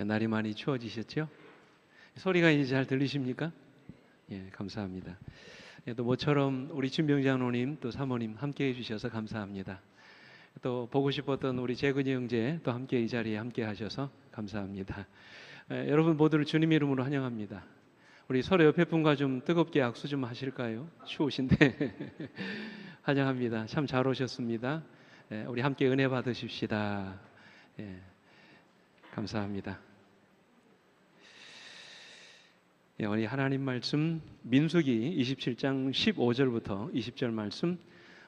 날이 많이 추워지셨죠? 소리가 이제 잘 들리십니까? 예, 감사합니다. 예, 또 모처럼 우리 진병장로님 또 사모님 함께 해주셔서 감사합니다. 또 보고 싶었던 우리 재근이 형제 또 함께 이 자리에 함께 하셔서 감사합니다. 여러분 모두를 주님의 이름으로 환영합니다. 우리 서로 옆에 분과 좀 뜨겁게 악수 좀 하실까요? 추우신데 환영합니다. 참 잘 오셨습니다. 우리 함께 은혜 받으십시다. 감사합니다. 우리 하나님 말씀 민수기 27장 15절부터 20절 말씀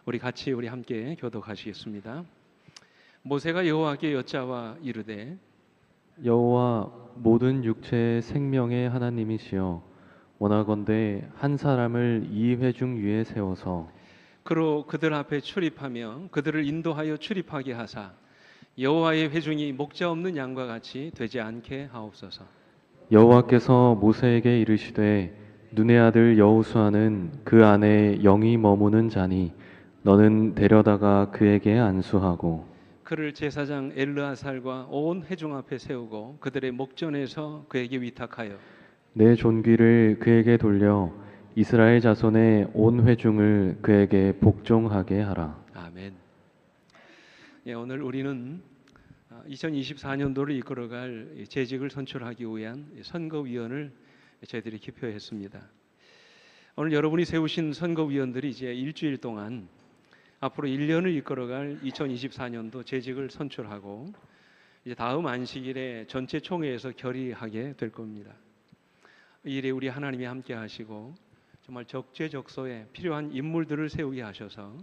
우리 함께 교독하시겠습니다. 모세가 여호와께 여짜와 이르되 여호와 모든 육체의 생명의 하나님이시여 원하건대 한 사람을 이 회중 위에 세워서 그로 그들 앞에 출입하며 그들을 인도하여 출입하게 하사 여호와의 회중이 목자 없는 양과 같이 되지 않게 하옵소서. 여호와께서 모세에게 이르시되 눈의 아들 여호수아는 그 안에 영이 머무는 자니 너는 데려다가 그에게 안수하고 그를 제사장 엘르아살과 온 회중 앞에 세우고 그들의 목전에서 그에게 위탁하여 내 존귀를 그에게 돌려 이스라엘 자손의 온 회중을 그에게 복종하게 하라. 아멘. 오늘 우리는 2024년도를 이끌어갈 재직을 선출하기 위한 선거위원을 저희들이 기표했습니다. 오늘 여러분이 세우신 선거위원들이 이제 일주일 동안 앞으로 1년을 이끌어갈 2024년도 재직을 선출하고 이제 다음 안식일에 전체 총회에서 결의하게 될 겁니다. 이 일에 우리 하나님이 함께 하시고 정말 적재적소에 필요한 인물들을 세우게 하셔서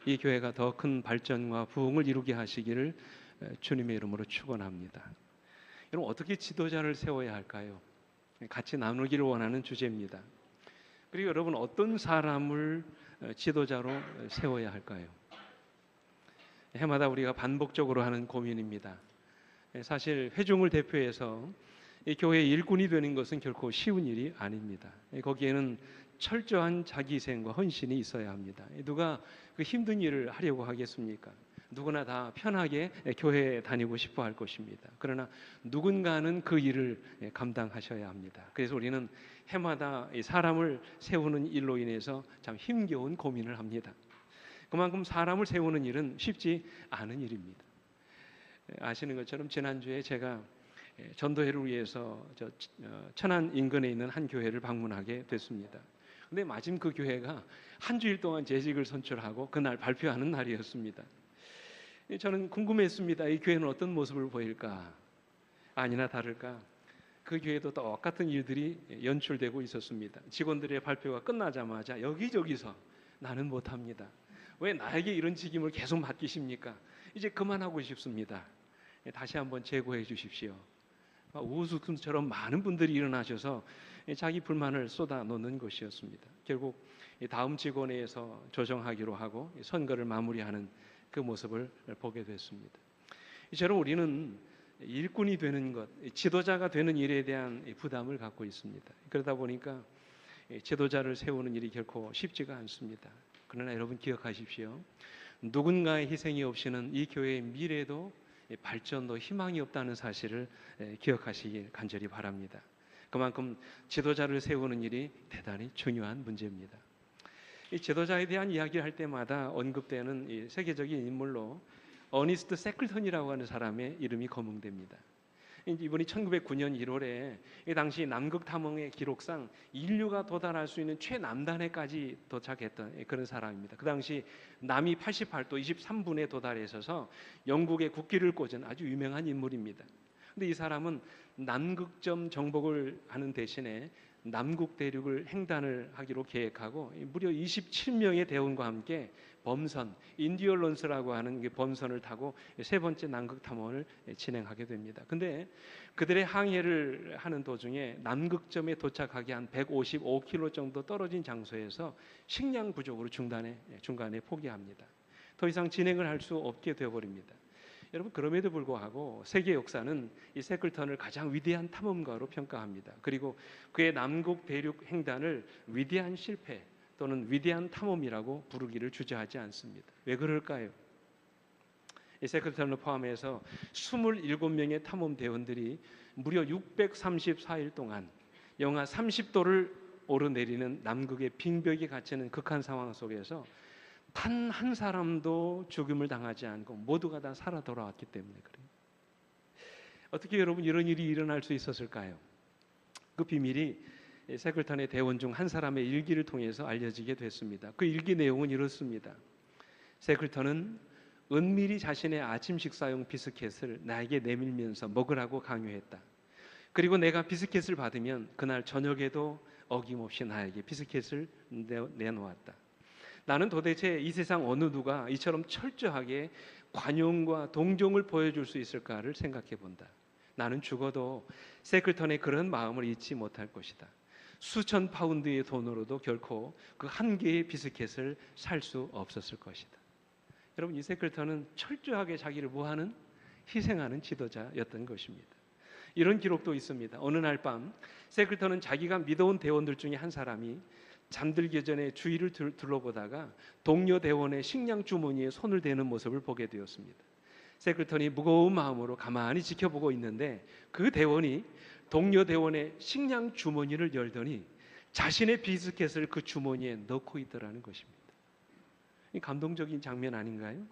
이 교회가 더 큰 발전과 부흥을 이루게 하시기를 주님의 이름으로 축원합니다. 여러분 어떻게 지도자를 세워야 할까요? 같이 나누기를 원하는 주제입니다. 그리고 여러분 어떤 사람을 지도자로 세워야 할까요? 해마다 우리가 반복적으로 하는 고민입니다. 사실 회중을 대표해서 이 교회의 일꾼이 되는 것은 결코 쉬운 일이 아닙니다. 거기에는 철저한 자기희생과 헌신이 있어야 합니다. 누가 그 힘든 일을 하려고 하겠습니까? 누구나 다 편하게 교회에 다니고 싶어 할 것입니다. 그러나 누군가는 그 일을 감당하셔야 합니다. 그래서 우리는 해마다 사람을 세우는 일로 인해서 참 힘겨운 고민을 합니다. 그만큼 사람을 세우는 일은 쉽지 않은 일입니다. 아시는 것처럼 지난주에 제가 전도회를 위해서 천안 인근에 있는 한 교회를 방문하게 됐습니다. 근데 마침 그 교회가 한 주일 동안 재직을 선출하고 그날 발표하는 날이었습니다. 저는 궁금했습니다. 이 교회는 어떤 모습을 보일까? 아니나 다를까 그 교회도 똑같은 일들이 연출되고 있었습니다. 직원들의 발표가 끝나자마자 여기저기서 나는 못합니다. 왜 나에게 이런 책임을 계속 맡기십니까? 이제 그만하고 싶습니다. 다시 한번 재고해 주십시오. 우후죽순처럼 많은 분들이 일어나셔서 자기 불만을 쏟아놓는 것이었습니다. 결국 다음 직원회에서 조정하기로 하고 선거를 마무리하는 그 모습을 보게 됐습니다. 이처럼 우리는 일꾼이 되는 것, 지도자가 되는 일에 대한 부담을 갖고 있습니다. 그러다 보니까 지도자를 세우는 일이 결코 쉽지가 않습니다. 그러나 여러분 기억하십시오. 누군가의 희생이 없이는 이 교회의 미래도 발전도 희망이 없다는 사실을 기억하시길 간절히 바랍니다. 그만큼 지도자를 세우는 일이 대단히 중요한 문제입니다. 이 지도자에 대한 이야기를 할 때마다 언급되는 이 세계적인 인물로 어니스트 세클턴이라고 하는 사람의 이름이 거명됩니다. 이분이 1909년 1월에 이 당시 남극 탐험의 기록상 인류가 도달할 수 있는 최남단에까지 도착했던 그런 사람입니다. 그 당시 남이 88도 23분에 도달했어서 영국의 국기를 꽂은 아주 유명한 인물입니다. 근데 이 사람은 남극점 정복을 하는 대신에 남극 대륙을 횡단을 하기로 계획하고 무려 27명의 대원과 함께 범선, 인디얼런스라고 하는 범선을 타고 세 번째 남극 탐험을 진행하게 됩니다. 근데 그들의 항해를 하는 도중에 남극점에 도착하기 한 155km 정도 떨어진 장소에서 식량 부족으로 중간에 포기합니다. 더 이상 진행을 할 수 없게 되어버립니다. 여러분 그럼에도 불구하고 세계 역사는 이 세클턴을 가장 위대한 탐험가로 평가합니다. 그리고 그의 남극 대륙 횡단을 위대한 실패 또는 위대한 탐험이라고 부르기를 주저하지 않습니다. 왜 그럴까요? 이 세클턴을 포함해서 27명의 탐험 대원들이 무려 634일 동안 영하 30도를 오르내리는 남극의 빙벽이 갇히는 극한 상황 속에서 단 한 사람도 죽음을 당하지 않고 모두가 다 살아 돌아왔기 때문에 그래요. 어떻게 여러분 이런 일이 일어날 수 있었을까요? 그 비밀이 세클턴의 대원 중 한 사람의 일기를 통해서 알려지게 됐습니다. 그 일기 내용은 이렇습니다. 세클턴은 은밀히 자신의 아침 식사용 비스켓을 나에게 내밀면서 먹으라고 강요했다. 그리고 내가 비스켓을 받으면 그날 저녁에도 어김없이 나에게 비스켓을 내놓았다. 나는 도대체 이 세상 어느 누가 이처럼 철저하게 관용과 동정을 보여줄 수 있을까를 생각해 본다. 나는 죽어도 세클턴의 그런 마음을 잊지 못할 것이다. 수천 파운드의 돈으로도 결코 그 한 개의 비스켓을 살 수 없었을 것이다. 여러분, 이 세클턴은 철저하게 자기를 뭐하는? 희생하는 지도자였던 것입니다. 이런 기록도 있습니다. 어느 날 밤 세클턴은 자기가 믿어온 대원들 중에 한 사람이 잠들기 전에 주위를 둘러보다가 동료 대원의 식량 주머니에 손을 대는 모습을 보게 되었습니다. 세클턴이 무거운 마음으로 가만히 지켜보고 있는데 그 대원이 동료 대원의 식량 주머니를 열더니 자신의 비스켓을 그 주머니에 넣고 있더라는 것입니다. 이 감동적인 장면 아닌가요?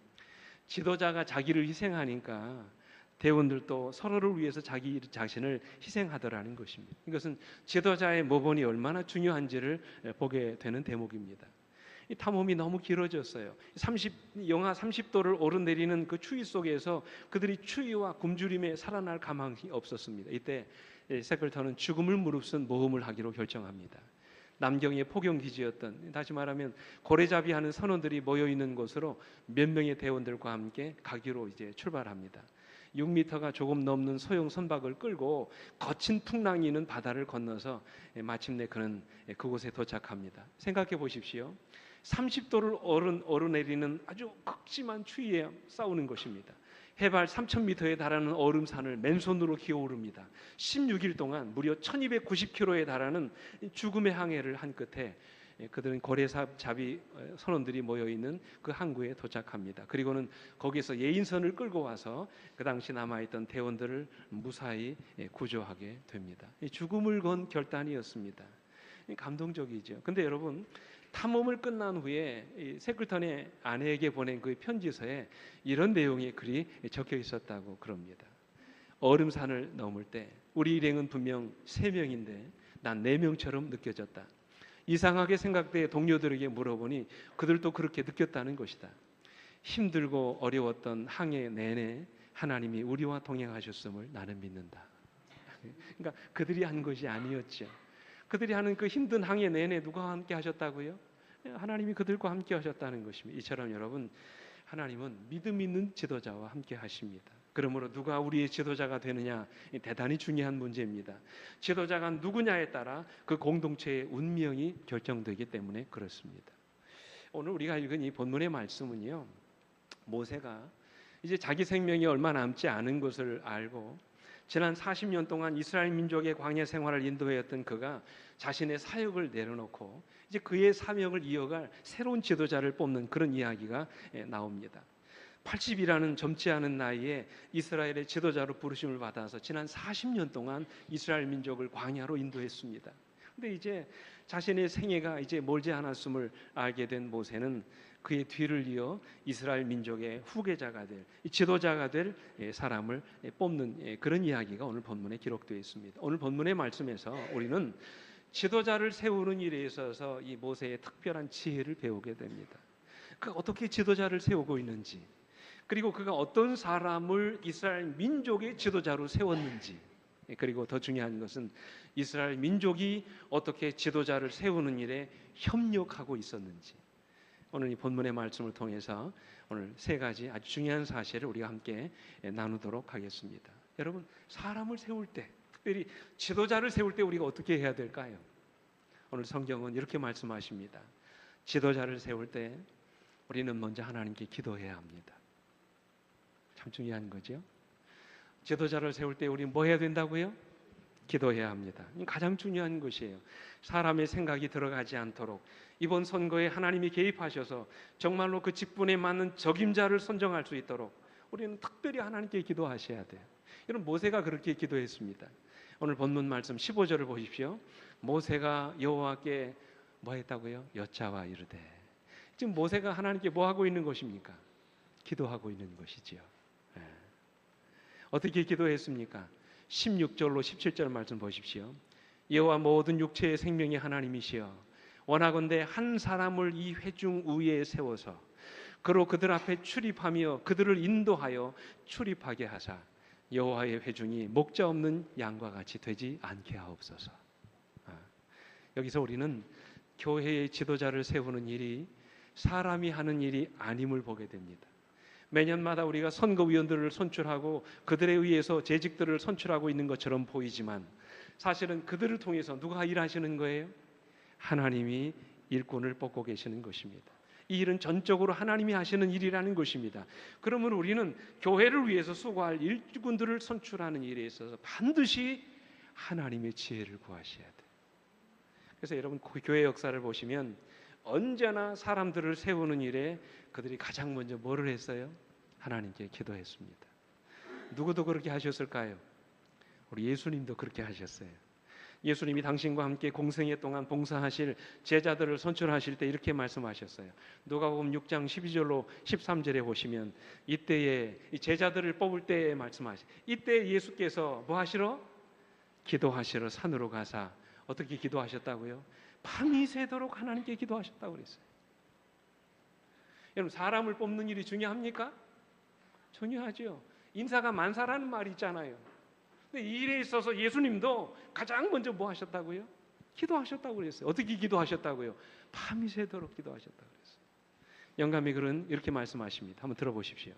지도자가 자기를 희생하니까 대원들도 서로를 위해서 자기 자신을 희생하더라는 것입니다. 이것은 지도자의 모범이 얼마나 중요한지를 보게 되는 대목입니다. 이 탐험이 너무 길어졌어요. 영하 30도를 오르내리는 그 추위 속에서 그들이 추위와 굶주림에 살아날 가망이 없었습니다. 이때 세클턴은 죽음을 무릅쓴 모험을 하기로 결정합니다. 남경의 포경기지였던, 다시 말하면 고래잡이하는 선원들이 모여있는 곳으로 몇 명의 대원들과 함께 가기로 이제 출발합니다. 6m가 조금 넘는 소형 선박을 끌고 거친 풍랑이 있는 바다를 건너서 마침내 그는 그곳에 도착합니다. 생각해 보십시오. 30도를 오르내리는 아주 극심한 추위에 싸우는 것입니다. 해발 3,000m에 달하는 얼음산을 맨손으로 기어오릅니다. 16일 동안 무려 1290km에 달하는 죽음의 항해를 한 끝에 그들은 고래잡이 선원들이 모여있는 그 항구에 도착합니다. 그리고는 거기서 예인선을 끌고 와서 그 당시 남아있던 대원들을 무사히 구조하게 됩니다. 죽음을 건 결단이었습니다. 감동적이죠. 근데 여러분, 탐험을 끝난 후에 세클턴의 아내에게 보낸 그 편지서에 이런 내용의 글이 적혀 있었다고 그럽니다. 얼음산을 넘을 때 우리 일행은 분명 3명인데 난 4명처럼 느껴졌다. 이상하게 생각돼 동료들에게 물어보니 그들도 그렇게 느꼈다는 것이다. 힘들고 어려웠던 항해 내내 하나님이 우리와 동행하셨음을 나는 믿는다. 그러니까 그들이 한 것이 아니었죠. 그들이 하는 그 힘든 항해 내내 누가 함께 하셨다고요? 하나님이 그들과 함께 하셨다는 것입니다. 이처럼 여러분, 하나님은 믿음 있는 지도자와 함께 하십니다. 그러므로 누가 우리의 지도자가 되느냐, 대단히 중요한 문제입니다. 지도자가 누구냐에 따라 그 공동체의 운명이 결정되기 때문에 그렇습니다. 오늘 우리가 읽은 이 본문의 말씀은요, 모세가 이제 자기 생명이 얼마 남지 않은 것을 알고 지난 40년 동안 이스라엘 민족의 광야 생활을 인도했던 그가 자신의 사역을 내려놓고 이제 그의 사명을 이어갈 새로운 지도자를 뽑는 그런 이야기가 나옵니다. 80이라는 젊지 않은 나이에 이스라엘의 지도자로 부르심을 받아서 지난 40년 동안 이스라엘 민족을 광야로 인도했습니다. 근데 이제 자신의 생애가 이제 멀지 않았음을 알게 된 모세는 그의 뒤를 이어 이스라엘 민족의 후계자가 될, 지도자가 될 사람을 뽑는 그런 이야기가 오늘 본문에 기록되어 있습니다. 오늘 본문의 말씀에서 우리는 지도자를 세우는 일에 있어서 이 모세의 특별한 지혜를 배우게 됩니다. 그가 어떻게 지도자를 세우고 있는지, 그리고 그가 어떤 사람을 이스라엘 민족의 지도자로 세웠는지, 그리고 더 중요한 것은 이스라엘 민족이 어떻게 지도자를 세우는 일에 협력하고 있었는지, 오늘 이 본문의 말씀을 통해서 오늘 3가지 아주 중요한 사실을 우리가 함께 나누도록 하겠습니다. 여러분, 사람을 세울 때, 특별히 지도자를 세울 때 우리가 어떻게 해야 될까요? 오늘 성경은 이렇게 말씀하십니다. 지도자를 세울 때 우리는 먼저 하나님께 기도해야 합니다. 참 중요한 거죠. 지도자를 세울 때 우리는 뭐 해야 된다고요? 기도해야 합니다. 가장 중요한 것이에요. 사람의 생각이 들어가지 않도록 이번 선거에 하나님이 개입하셔서 정말로 그 직분에 맞는 적임자를 선정할 수 있도록 우리는 특별히 하나님께 기도하셔야 돼요. 여러분, 모세가 그렇게 기도했습니다. 오늘 본문 말씀 15절을 보십시오. 모세가 여호와께 뭐 했다고요? 여짜와 이르되. 지금 모세가 하나님께 뭐 하고 있는 것입니까? 기도하고 있는 것이지요. 예. 어떻게 기도했습니까? 16절로 17절 말씀 보십시오. 여호와 모든 육체의 생명의 하나님이시여 원하건대 한 사람을 이 회중 위에 세워서 그로 그들 앞에 출입하며 그들을 인도하여 출입하게 하사 여호와의 회중이 목자 없는 양과 같이 되지 않게 하옵소서. 여기서 우리는 교회의 지도자를 세우는 일이 사람이 하는 일이 아님을 보게 됩니다. 매년마다 우리가 선거위원들을 선출하고 그들에 의해서 재직들을 선출하고 있는 것처럼 보이지만 사실은 그들을 통해서 누가 일하시는 거예요? 하나님이 일꾼을 뽑고 계시는 것입니다. 이 일은 전적으로 하나님이 하시는 일이라는 것입니다. 그러면 우리는 교회를 위해서 수고할 일꾼들을 선출하는 일에 있어서 반드시 하나님의 지혜를 구하셔야 돼요. 그래서 여러분 교회 역사를 보시면 언제나 사람들을 세우는 일에 그들이 가장 먼저 뭐를 했어요? 하나님께 기도했습니다. 누구도 그렇게 하셨을까요? 우리 예수님도 그렇게 하셨어요. 예수님이 당신과 함께 공생애 동안 봉사하실 제자들을 선출하실 때 이렇게 말씀하셨어요. 누가복음 6장 12절로 13절에 보시면 이때에 제자들을 뽑을 때에 말씀하시죠. 이때 예수께서 뭐 하시러? 기도하시러 산으로 가사 어떻게 기도하셨다고요? 밤이 새도록 하나님께 기도하셨다고 그랬어요. 여러분 사람을 뽑는 일이 중요합니까? 중요하죠. 인사가 만사라는 말이 있잖아요. 근데 이 일에 있어서 예수님도 가장 먼저 뭐 하셨다고요? 기도하셨다고 그랬어요. 어떻게 기도하셨다고요? 밤이 새도록 기도하셨다고 그랬어요. 영감의 글은 이렇게 말씀하십니다. 한번 들어보십시오.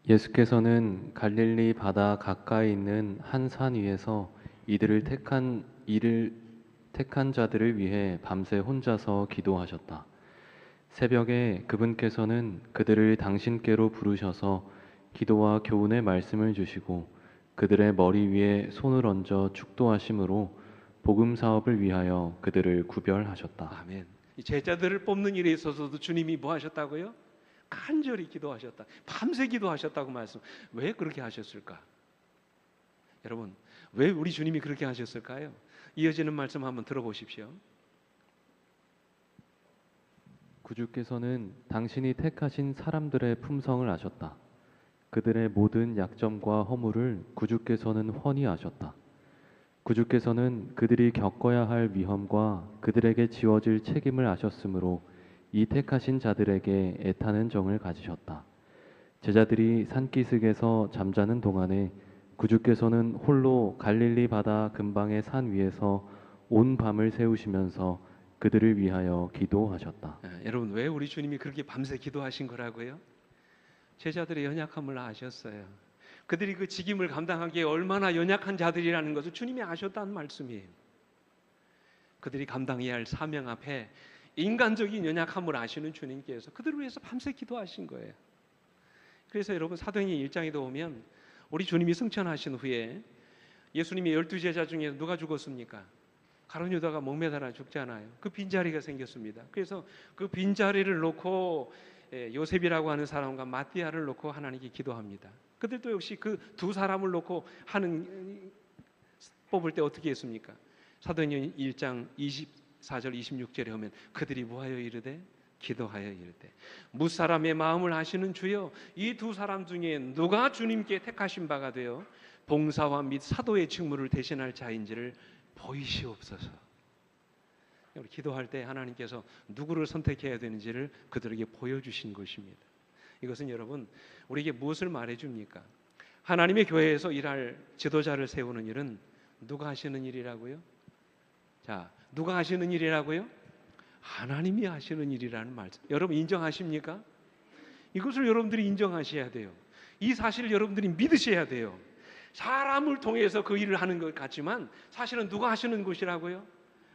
예수께서는 갈릴리 바다 가까이 있는 한 산 위에서 이들을 택한 자들을 위해 밤새 혼자서 기도하셨다. 새벽에 그분께서는 그들을 당신께로 부르셔서 기도와 교훈의 말씀을 주시고 그들의 머리 위에 손을 얹어 축도하심으로 복음 사업을 위하여 그들을 구별하셨다. 아멘. 이 제자들을 뽑는 일에 있어서도 주님이 뭐 하셨다고요? 간절히 기도하셨다. 밤새 기도하셨다고 말씀. 왜 그렇게 하셨을까? 여러분, 왜 우리 주님이 그렇게 하셨을까요? 이어지는 말씀 한번 들어보십시오. 구주께서는 당신이 택하신 사람들의 품성을 아셨다. 그들의 모든 약점과 허물을 구주께서는 훤히 아셨다. 구주께서는 그들이 겪어야 할 위험과 그들에게 지워질 책임을 아셨으므로 이 택하신 자들에게 애타는 정을 가지셨다. 제자들이 산기슭에서 잠자는 동안에 구주께서는 홀로 갈릴리 바다 근방의 산 위에서 온 밤을 새우시면서 그들을 위하여 기도하셨다. 여러분 왜 우리 주님이 그렇게 밤새 기도하신 거라고요? 제자들의 연약함을 아셨어요. 그들이 그 직임을 감당하기에 얼마나 연약한 자들이라는 것을 주님이 아셨다는 말씀이에요. 그들이 감당해야 할 사명 앞에 인간적인 연약함을 아시는 주님께서 그들을 위해서 밤새 기도하신 거예요. 그래서 여러분 사도행전 1장에도 보면 우리 주님이 승천하신 후에 예수님이 12제자 중에 누가 죽었습니까? 가룟 유다가 목매달아 죽잖아요. 그 빈자리가 생겼습니다. 그래서 그 빈자리를 놓고 요셉이라고 하는 사람과 마띠아를 놓고 하나님께 기도합니다. 그들도 역시 그 두 사람을 놓고 뽑을 때 어떻게 했습니까? 사도행전 1장 24절 26절에 보면 그들이 뭐하여 이르되 기도하여 이르되 무사람의 마음을 아시는 주여 이 두 사람 중에 누가 주님께 택하신 바가 되어 봉사와 및 사도의 직무를 대신할 자인지를 보이시옵소서. 기도할 때 하나님께서 누구를 선택해야 되는지를 그들에게 보여주신 것입니다. 이것은 여러분 우리에게 무엇을 말해줍니까? 하나님의 교회에서 일할 지도자를 세우는 일은 누가 하시는 일이라고요? 자, 누가 하시는 일이라고요? 하나님이 하시는 일이라는 말씀. 여러분 인정하십니까? 이것을 여러분들이 인정하셔야 돼요. 이 사실을 여러분들이 믿으셔야 돼요. 사람을 통해서 그 일을 하는 것 같지만 사실은 누가 하시는 것이라고요?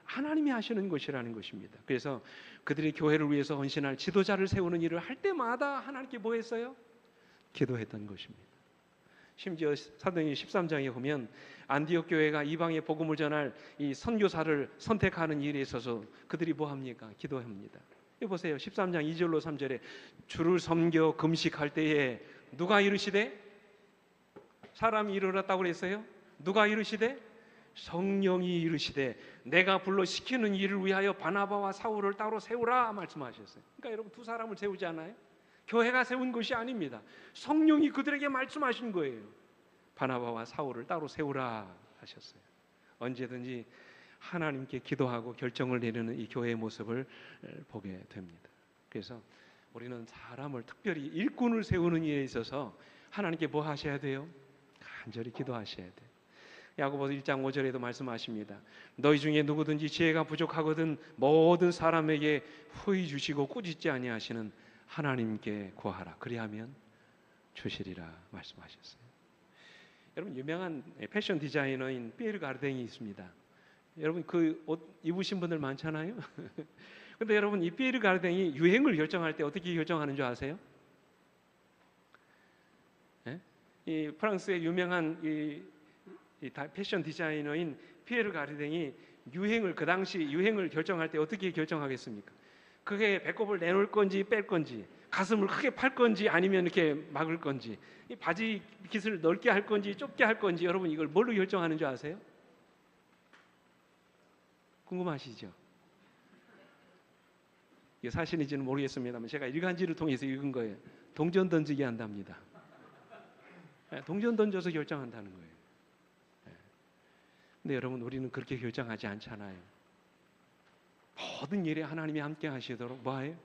하나님이 하시는 것이라는 것입니다. 그래서 그들이 교회를 위해서 헌신할 지도자를 세우는 일을 할 때마다 하나님께 뭐 했어요? 기도했던 것입니다. 심지어 사도행전 13장에 보면 안디옥 교회가 이방의 복음을 전할 이 선교사를 선택하는 일에 있어서 그들이 뭐 합니까? 기도합니다. 여기 보세요. 13장 2절로 3절에 주를 섬겨 금식할 때에 누가 이르시되 사람이 이르렀다고 그랬어요? 누가 이르시되? 성령이 이르시되 내가 불러 시키는 일을 위하여 바나바와 사울을 따로 세우라 말씀하셨어요. 그러니까 여러분 두 사람을 세우지 않아요? 교회가 세운 것이 아닙니다. 성령이 그들에게 말씀하신 거예요. 바나바와 사울을 따로 세우라 하셨어요. 언제든지 하나님께 기도하고 결정을 내리는 이 교회의 모습을 보게 됩니다. 그래서 우리는 사람을 특별히 일꾼을 세우는 일에 있어서 하나님께 뭐 하셔야 돼요? 간절히 기도하셔야 돼요. 야고보서 1장 5절에도 말씀하십니다. 너희 중에 누구든지 지혜가 부족하거든 모든 사람에게 후히 주시고 꾸짖지 아니하시는 하나님께 구하라. 그리하면 주시리라 말씀하셨어요. 여러분 유명한 패션 디자이너인 피에르 가르댕이 있습니다. 여러분 그 옷 입으신 분들 많잖아요. 근데 여러분 이 피에르 가르댕이 유행을 결정할 때 어떻게 결정하는 줄 아세요? 네? 이 프랑스의 유명한 이 패션 디자이너인 피에르 가르댕이 유행을 그 당시 유행을 결정할 때 어떻게 결정하겠습니까? 그게 배꼽을 내놓을 건지 뺄 건지, 가슴을 크게 팔 건지 아니면 이렇게 막을 건지, 이 바지 깃을 넓게 할 건지 좁게 할 건지 여러분 이걸 뭘로 결정하는 줄 아세요? 궁금하시죠? 이게 사실인지는 모르겠습니다만 제가 일간지를 통해서 읽은 거예요. 동전 던지기 한답니다. 동전 던져서 결정한다는 거예요. 근데 여러분 우리는 그렇게 결정하지 않잖아요. 모든 일에 하나님이 함께 하시도록 뭐해요?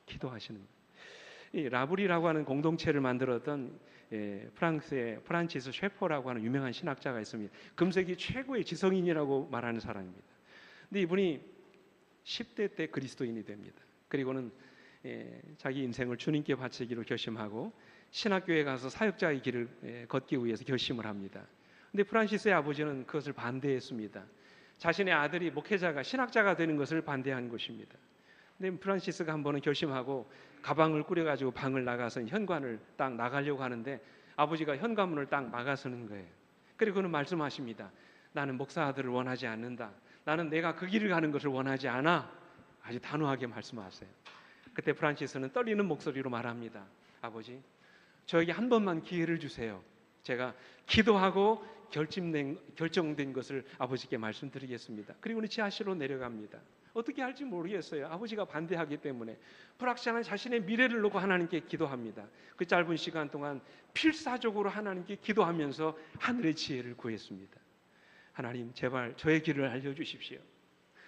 기도하시는 거예요. 이 라브리라고 하는 공동체를 만들었던 프랑스의 프란치스 셰퍼라고 하는 유명한 신학자가 있습니다. 금세기 최고의 지성인이라고 말하는 사람입니다. 근데 이분이 10대 때 그리스도인이 됩니다. 그리고는 자기 인생을 주님께 바치기로 결심하고 신학교에 가서 사역자의 길을 걷기 위해서 결심을 합니다. 근데 프란시스의 아버지는 그것을 반대했습니다. 자신의 아들이 목회자가 신학자가 되는 것을 반대한 것입니다. 근데 프란시스가 한 번은 결심하고 가방을 꾸려가지고 방을 나가서 현관을 딱 나가려고 하는데 아버지가 현관문을 딱 막아서는 거예요. 그리고 그는 말씀하십니다. 나는 목사 아들을 원하지 않는다. 나는 내가 그 길을 가는 것을 원하지 않아. 아주 단호하게 말씀하세요. 그때 프란시스는 떨리는 목소리로 말합니다. 아버지, 저에게 한 번만 기회를 주세요. 제가 기도하고 결정된 것을 아버지께 말씀드리겠습니다. 그리고는 지하실로 내려갑니다. 어떻게 할지 모르겠어요. 아버지가 반대하기 때문에 불확실한 자신의 미래를 놓고 하나님께 기도합니다. 그 짧은 시간 동안 필사적으로 하나님께 기도하면서 하늘의 지혜를 구했습니다. 하나님 제발 저의 길을 알려주십시오.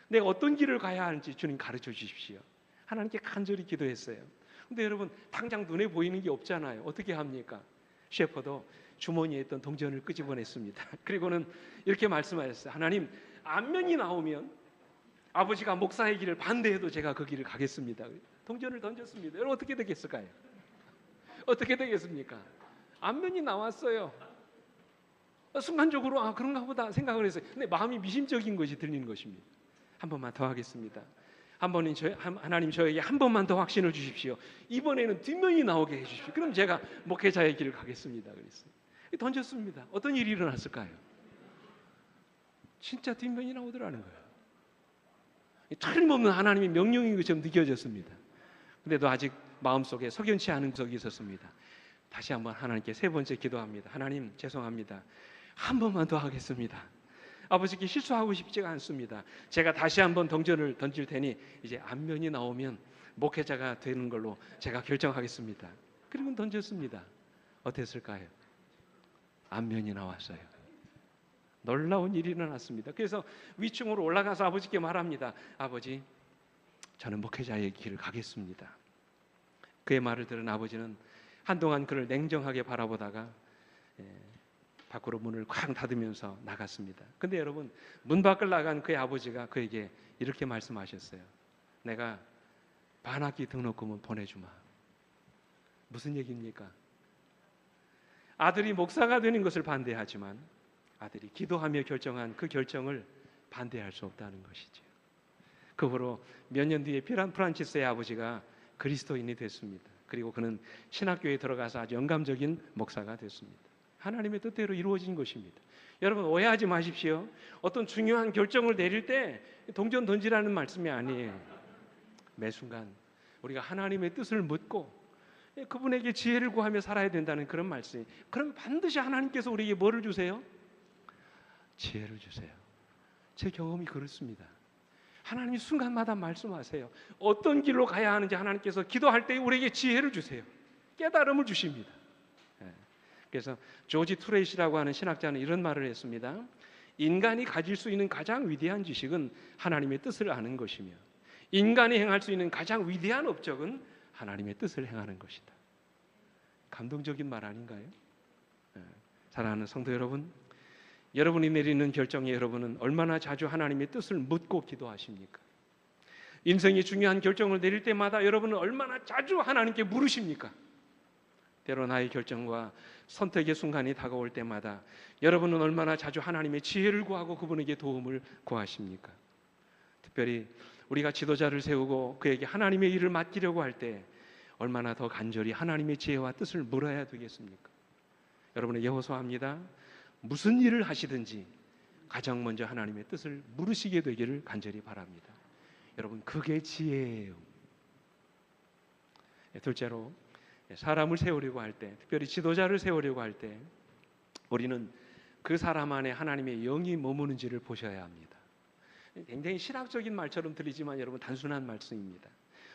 내가 어떤 길을 가야 하는지 주님 가르쳐 주십시오. 하나님께 간절히 기도했어요. 근데 여러분 당장 눈에 보이는 게 없잖아요. 어떻게 합니까? 셰퍼도 주머니에 있던 동전을 끄집어냈습니다. 그리고는 이렇게 말씀하셨어요. 하나님 안면이 나오면 아버지가 목사의 길을 반대해도 제가 그 길을 가겠습니다. 동전을 던졌습니다. 여러분 어떻게 되겠을까요? 어떻게 되겠습니까? 안면이 나왔어요. 순간적으로 그런가 보다 생각을 했어요. 근데 마음이 미심적인 것이 들리는 것입니다. 한 번만 더 하겠습니다. 하나님 저에게 한 번만 더 확신을 주십시오. 이번에는 뒷면이 나오게 해주십시오. 그럼 제가 목회자의 길을 가겠습니다. 그랬어요. 던졌습니다. 어떤 일이 일어났을까요? 진짜 뒷면이 나오더라는 거예요. 틀림없는 하나님의 명령인 것처럼 느껴졌습니다. 근데도 아직 마음속에 석연치 않은 적이 있었습니다. 다시 한번 하나님께 세 번째 기도합니다. 하나님 죄송합니다. 한 번만 더 하겠습니다. 아버지께 실수하고 싶지가 않습니다. 제가 다시 한번 동전을 던질 테니 이제 안면이 나오면 목회자가 되는 걸로 제가 결정하겠습니다. 그리고 던졌습니다. 어땠을까요? 안면이 나왔어요. 놀라운 일이 일어났습니다. 그래서 위층으로 올라가서 아버지께 말합니다. 아버지, 저는 목회자의 길을 가겠습니다. 그의 말을 들은 아버지는 한동안 그를 냉정하게 바라보다가 밖으로 문을 쾅 닫으면서 나갔습니다. 근데 여러분 문 밖을 나간 그의 아버지가 그에게 이렇게 말씀하셨어요. 내가 반학기 등록금은 보내주마. 무슨 얘기입니까? 아들이 목사가 되는 것을 반대하지만 아들이 기도하며 결정한 그 결정을 반대할 수 없다는 것이죠. 그 후로 몇 년 뒤에 프란치스의 아버지가 그리스도인이 됐습니다. 그리고 그는 신학교에 들어가서 아주 영감적인 목사가 됐습니다. 하나님의 뜻대로 이루어진 것입니다. 여러분 오해하지 마십시오. 어떤 중요한 결정을 내릴 때 동전 던지라는 말씀이 아니에요. 매 순간 우리가 하나님의 뜻을 묻고 그분에게 지혜를 구하며 살아야 된다는 그런 말씀이에요. 그럼 반드시 하나님께서 우리에게 뭐를 주세요? 지혜를 주세요. 제 경험이 그렇습니다. 하나님이 순간마다 말씀하세요. 어떤 길로 가야 하는지 하나님께서 기도할 때 우리에게 지혜를 주세요. 깨달음을 주십니다. 그래서 조지 트레이시라고 하는 신학자는 이런 말을 했습니다. 인간이 가질 수 있는 가장 위대한 지식은 하나님의 뜻을 아는 것이며 인간이 행할 수 있는 가장 위대한 업적은 하나님의 뜻을 행하는 것이다. 감동적인 말 아닌가요? 사랑하는 성도 여러분, 여러분이 내리는 결정에 여러분은 얼마나 자주 하나님의 뜻을 묻고 기도하십니까? 인생의 중요한 결정을 내릴 때마다 여러분은 얼마나 자주 하나님께 물으십니까? 때로 나의 결정과 선택의 순간이 다가올 때마다 여러분은 얼마나 자주 하나님의 지혜를 구하고 그분에게 도움을 구하십니까? 특별히 우리가 지도자를 세우고 그에게 하나님의 일을 맡기려고 할 때 얼마나 더 간절히 하나님의 지혜와 뜻을 물어야 되겠습니까? 여러분에게 호소합니다. 무슨 일을 하시든지 가장 먼저 하나님의 뜻을 물으시게 되기를 간절히 바랍니다. 여러분, 그게 지혜예요. 둘째로, 사람을 세우려고 할 때, 특별히 지도자를 세우려고 할 때 우리는 그 사람 안에 하나님의 영이 머무는지를 보셔야 합니다. 굉장히 신학적인 말처럼 들리지만 여러분 단순한 말씀입니다.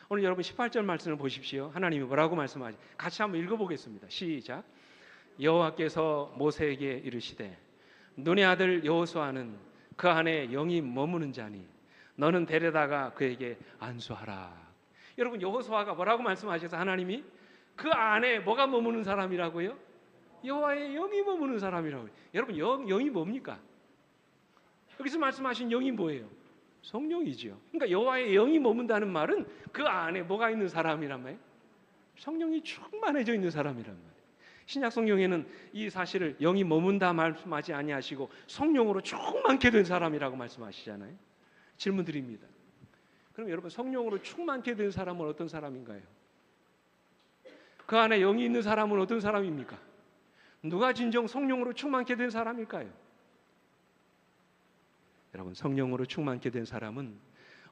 오늘 여러분 18절 말씀을 보십시오. 하나님이 뭐라고 말씀하지? 같이 한번 읽어보겠습니다. 시작. 여호와께서 모세에게 이르시되 눈의 아들 여호수아는 그 안에 영이 머무는 자니 너는 데려다가 그에게 안수하라. 여러분, 여호수아가 뭐라고 말씀하셔서 하나님이 그 안에 뭐가 머무는 사람이라고요? 여호와의 영이 머무는 사람이라고요. 여러분, 영이 뭡니까? 여기서 말씀하신 영이 뭐예요? 성령이죠. 그러니까 여호와의 영이 머문다는 말은 그 안에 뭐가 있는 사람이란 말이에요? 성령이 충만해져 있는 사람이란 말이에요. 신약 성경에는 이 사실을 영이 머문다 말씀하지 아니하시고 성령으로 충만케 된 사람이라고 말씀하시잖아요. 질문 드립니다. 그럼 여러분, 성령으로 충만케 된 사람은 어떤 사람인가요? 그 안에 영이 있는 사람은 어떤 사람입니까? 누가 진정 성령으로 충만케 된 사람일까요? 여러분, 성령으로 충만케 된 사람은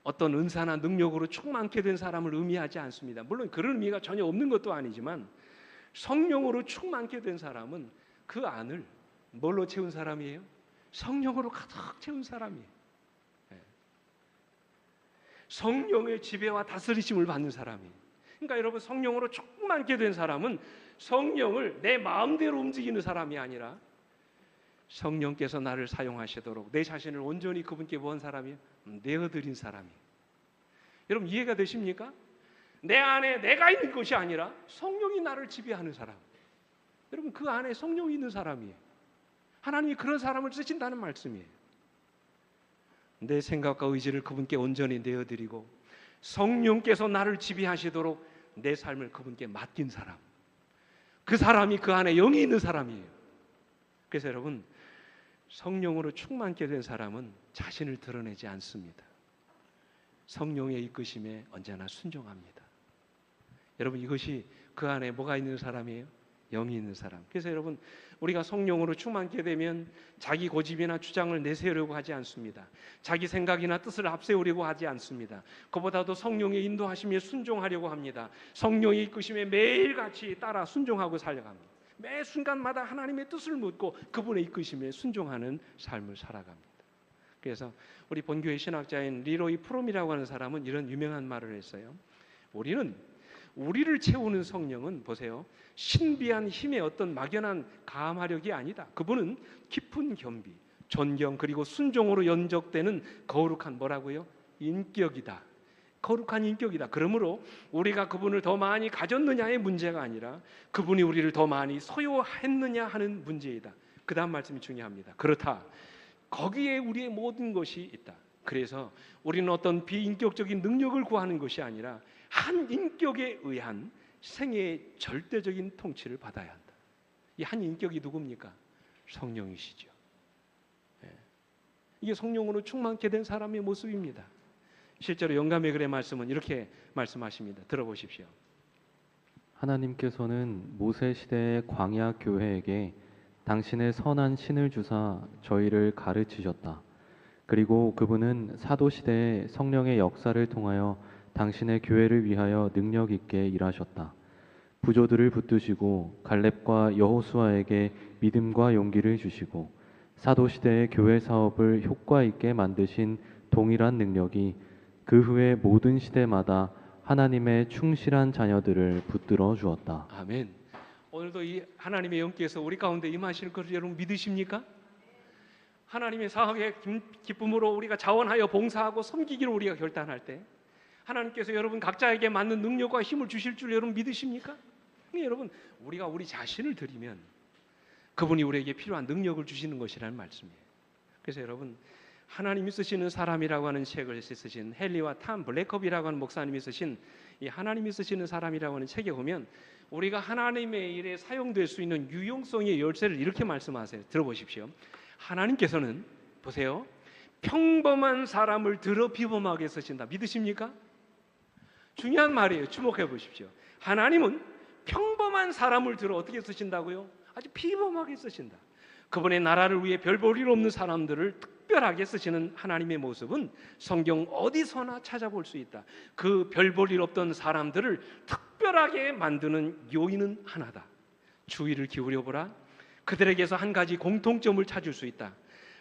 어떤 은사나 능력으로 충만케 된 사람을 의미하지 않습니다. 물론 그런 의미가 전혀 없는 것도 아니지만 성령으로 충만케 된 사람은 그 안을 뭘로 채운 사람이에요? 성령으로 가득 채운 사람이에요. 성령의 지배와 다스리심을 받는 사람이에요. 그러니까 여러분, 성령으로 충만케 된 사람은 성령을 내 마음대로 움직이는 사람이 아니라 성령께서 나를 사용하시도록 내 자신을 온전히 그분께 뭐 한 사람이에요? 내어드린 사람이에요. 여러분, 이해가 되십니까? 내 안에 내가 있는 것이 아니라 성령이 나를 지배하는 사람. 여러분, 그 안에 성령이 있는 사람이에요. 하나님이 그런 사람을 쓰신다는 말씀이에요. 내 생각과 의지를 그분께 온전히 내어드리고 성령께서 나를 지배하시도록 내 삶을 그분께 맡긴 사람. 그 사람이 그 안에 영이 있는 사람이에요. 그래서 여러분, 성령으로 충만케 된 사람은 자신을 드러내지 않습니다. 성령의 이끄심에 언제나 순종합니다. 여러분, 이것이 그 안에 뭐가 있는 사람이에요? 영이 있는 사람. 그래서 여러분, 우리가 성령으로 충만케 되면 자기 고집이나 주장을 내세우려고 하지 않습니다. 자기 생각이나 뜻을 앞세우려고 하지 않습니다. 그보다도 성령의 인도하심에 순종하려고 합니다. 성령의 이끄심에 매일같이 따라 순종하고 살려갑니다. 매 순간마다 하나님의 뜻을 묻고 그분의 이끄심에 순종하는 삶을 살아갑니다. 그래서 우리 본교회 신학자인 리로이 프롬이라고 하는 사람은 이런 유명한 말을 했어요. 우리를 채우는 성령은 보세요, 신비한 힘의 어떤 막연한 감화력이 아니다. 그분은 깊은 겸비, 존경 그리고 순종으로 연적되는 거룩한 뭐라고요? 인격이다. 거룩한 인격이다. 그러므로 우리가 그분을 더 많이 가졌느냐의 문제가 아니라 그분이 우리를 더 많이 소유했느냐 하는 문제이다. 그 다음 말씀이 중요합니다. 그렇다. 거기에 우리의 모든 것이 있다. 그래서 우리는 어떤 비인격적인 능력을 구하는 것이 아니라 한 인격에 의한 생애의 절대적인 통치를 받아야 한다. 이 한 인격이 누굽니까? 성령이시죠. 이게 성령으로 충만케 된 사람의 모습입니다. 실제로 영감의 글의 말씀은 이렇게 말씀하십니다. 들어보십시오. 하나님께서는 모세 시대의 광야 교회에게 당신의 선한 신을 주사 저희를 가르치셨다. 그리고 그분은 사도 시대의 성령의 역사를 통하여 당신의 교회를 위하여 능력 있게 일하셨다. 부조들을 붙드시고 갈렙과 여호수아에게 믿음과 용기를 주시고 사도 시대의 교회 사업을 효과 있게 만드신 동일한 능력이 그 후에 모든 시대마다 하나님의 충실한 자녀들을 붙들어 주었다. 아멘. 오늘도 이 하나님의 영께서 우리 가운데 임하실 것을 여러분 믿으십니까? 하나님의 사업의 기쁨으로 우리가 자원하여 봉사하고 섬기기를 우리가 결단할 때 하나님께서 여러분 각자에게 맞는 능력과 힘을 주실 줄 여러분 믿으십니까? 여러분 우리가 우리 자신을 드리면 그분이 우리에게 필요한 능력을 주시는 것이라는 말씀이에요. 그래서 여러분 하나님이 쓰시는 사람이라고 하는 책을 쓰신 헨리와 탐 블랙컵이라고 하는 목사님이 쓰신 이 하나님이 쓰시는 사람이라고 하는 책에 보면 우리가 하나님의 일에 사용될 수 있는 유용성의 열쇠를 이렇게 말씀하세요. 들어보십시오. 하나님께서는 보세요. 평범한 사람을 들어 비범하게 쓰신다. 믿으십니까? 중요한 말이에요. 주목해 보십시오. 하나님은 평범한 사람을 들어 어떻게 쓰신다고요? 아주 비범하게 쓰신다. 그분의 나라를 위해 별 볼 일 없는 사람들을 특별하게 쓰시는 하나님의 모습은 성경 어디서나 찾아볼 수 있다. 그 별 볼 일 없던 사람들을 특별하게 만드는 요인은 하나다. 주의를 기울여 보라. 그들에게서 한 가지 공통점을 찾을 수 있다.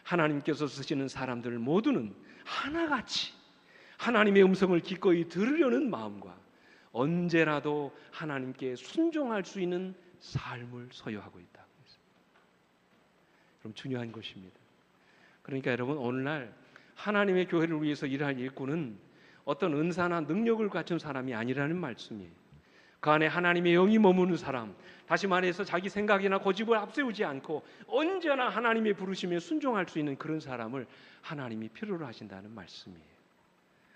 하나님께서 쓰시는 사람들 모두는 하나같이 하나님의 음성을 기꺼이 들으려는 마음과 언제라도 하나님께 순종할 수 있는 삶을 소유하고 있다. 그럼 중요한 것입니다. 그러니까 여러분 오늘날 하나님의 교회를 위해서 일할 일꾼은 어떤 은사나 능력을 갖춘 사람이 아니라는 말씀이에요. 그 안에 하나님의 영이 머무는 사람, 다시 말해서 자기 생각이나 고집을 앞세우지 않고 언제나 하나님의 부르심에 순종할 수 있는 그런 사람을 하나님이 필요로 하신다는 말씀이에요.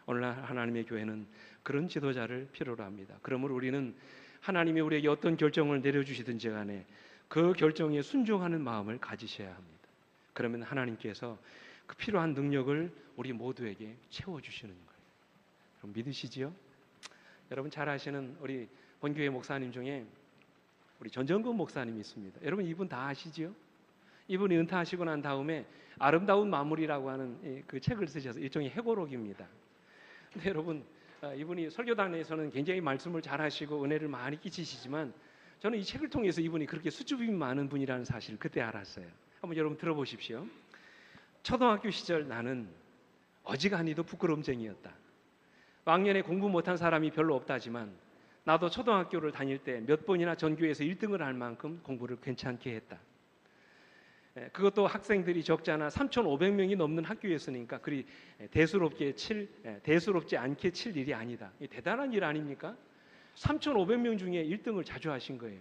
오늘날 하나님의 교회는 그런 지도자를 필요로 합니다. 그러므로 우리는 하나님이 우리에게 어떤 결정을 내려주시든지 간에 그 결정에 순종하는 마음을 가지셔야 합니다. 그러면 하나님께서 그 필요한 능력을 우리 모두에게 채워주시는 거예요. 그럼 믿으시지요? 여러분 잘 아시는 우리 본교회 목사님 중에 우리 전정근 목사님이 있습니다. 여러분 이분 다 아시지요? 이분이 은퇴하시고 난 다음에 아름다운 마무리라고 하는 그 책을 쓰셔서 일종의 회고록입니다. 근데 여러분 이분이 설교단에서는 굉장히 말씀을 잘하시고 은혜를 많이 끼치시지만 저는 이 책을 통해서 이분이 그렇게 수줍음이 많은 분이라는 사실을 그때 알았어요. 한번 여러분 들어보십시오. 초등학교 시절 나는 어지간히도 부끄럼쟁이였다. 왕년에 공부 못한 사람이 별로 없다지만 나도 초등학교를 다닐 때 몇 번이나 전교에서 1등을 할 만큼 공부를 괜찮게 했다. 그것도 학생들이 적잖아 3,500명이 넘는 학교였으니까 그리 대수롭지 않게 칠 일이 아니다. 대단한 일 아닙니까? 3,500명 중에 1등을 자주 하신 거예요.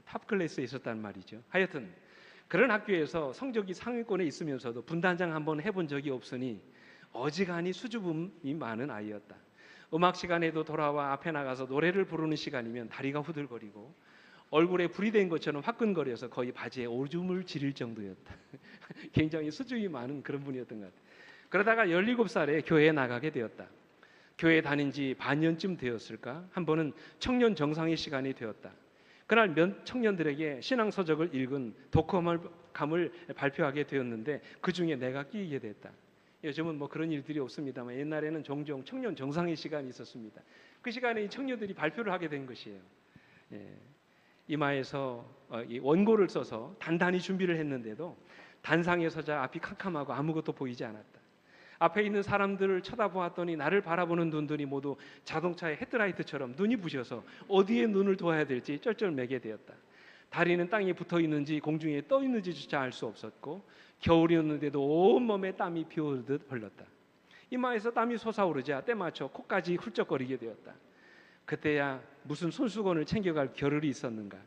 탑 클래스에 있었단 말이죠. 하여튼 그런 학교에서 성적이 상위권에 있으면서도 분단장 한번 해본 적이 없으니 어지간히 수줍음이 많은 아이였다. 음악 시간에도 돌아와 앞에 나가서 노래를 부르는 시간이면 다리가 후들거리고 얼굴에 불이 된 것처럼 화끈거려서 거의 바지에 오줌을 지릴 정도였다. 굉장히 수줍음이 많은 그런 분이었던 것 같아요. 그러다가 17살에 교회에 나가게 되었다. 교회 다닌 지 반년쯤 되었을까? 한 번은 청년 정상회 시간이 되었다. 그날 몇 청년들에게 신앙서적을 읽은 독후감을 발표하게 되었는데 그 중에 내가 끼게 됐다. 요즘은 뭐 그런 일들이 없습니다만 옛날에는 종종 청년 정상회 시간이 있었습니다. 그 시간에 이 청년들이 발표를 하게 된 것이에요. 이마에서 이 원고를 써서 단단히 준비를 했는데도 단상에 서자 앞이 캄캄하고 아무것도 보이지 않았다. 앞에 있는 사람들을 쳐다보았더니 나를 바라보는 눈들이 모두 자동차의 헤드라이트처럼 눈이 부셔서 어디에 눈을 둬야 될지 쩔쩔매게 되었다. 다리는 땅에 붙어 있는지 공중에 떠 있는지조차 알 수 없었고 겨울이었는데도 온몸에 땀이 비오듯 흘렀다. 이마에서 땀이 솟아오르자 때맞춰 코까지 훌쩍거리게 되었다. 그때야 무슨 손수건을 챙겨갈 겨를이 있었는가.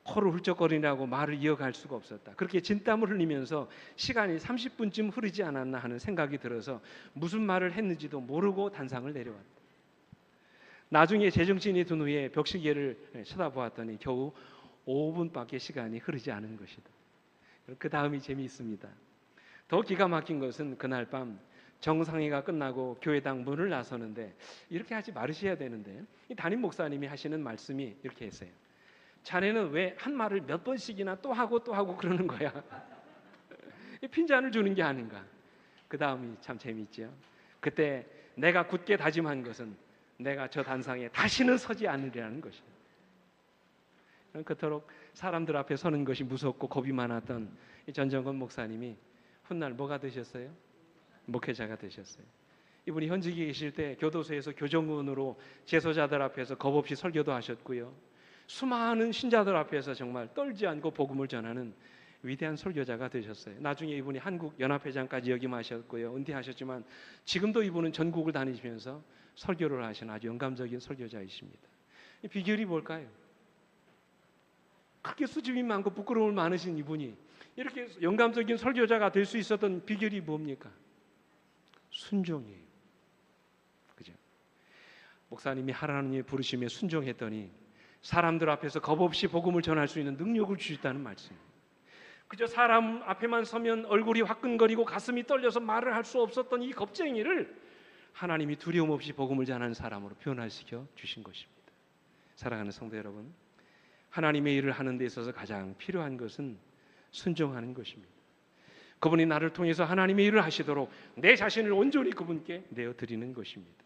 코를 훌쩍거리라고 말을 이어갈 수가 없었다. 그렇게 진땀을 흘리면서 시간이 30분쯤 흐르지 않았나 하는 생각이 들어서 무슨 말을 했는지도 모르고 단상을 내려왔다. 나중에 제정신이 든 후에 벽시계를 쳐다보았더니 겨우 5분밖에 시간이 흐르지 않은 것이다. 그 다음이 재미있습니다. 더 기가 막힌 것은 그날 밤 정상회가 끝나고 교회당 문을 나서는데 이렇게 하지 말으셔야 되는데 이 담임 목사님이 하시는 말씀이 이렇게 했어요. 자네는 왜 한 말을 몇 번씩이나 또 하고 그러는 거야? 핀잔을 주는 게 아닌가. 그 다음이 참 재미있죠. 그때 내가 굳게 다짐한 것은 내가 저 단상에 다시는 서지 않으리라는 것이다. 그토록 사람들 앞에 서는 것이 무섭고 겁이 많았던 이 전정건 목사님이 훗날 뭐가 되셨어요? 목회자가 되셨어요. 이분이 현직에 계실 때 교도소에서 교정원으로 재소자들 앞에서 겁없이 설교도 하셨고요. 수많은 신자들 앞에서 정말 떨지 않고 복음을 전하는 위대한 설교자가 되셨어요. 나중에 이분이 한국연합회장까지 역임하셨고요. 은퇴하셨지만 지금도 이분은 전국을 다니시면서 설교를 하시는 아주 영감적인 설교자이십니다. 이 비결이 뭘까요? 그렇게 수줍음이 많고 부끄러움이 많으신 이분이 이렇게 영감적인 설교자가 될 수 있었던 비결이 뭡니까? 순종이에요. 그죠? 목사님이 하나님의 부르심에 순종했더니 사람들 앞에서 겁없이 복음을 전할 수 있는 능력을 주셨다는 말씀이에요. 그저 사람 앞에만 서면 얼굴이 화끈거리고 가슴이 떨려서 말을 할 수 없었던 이 겁쟁이를 하나님이 두려움 없이 복음을 전하는 사람으로 변화시켜 주신 것입니다. 사랑하는 성도 여러분, 하나님의 일을 하는 데 있어서 가장 필요한 것은 순종하는 것입니다. 그분이 나를 통해서 하나님의 일을 하시도록 내 자신을 온전히 그분께 내어드리는 것입니다.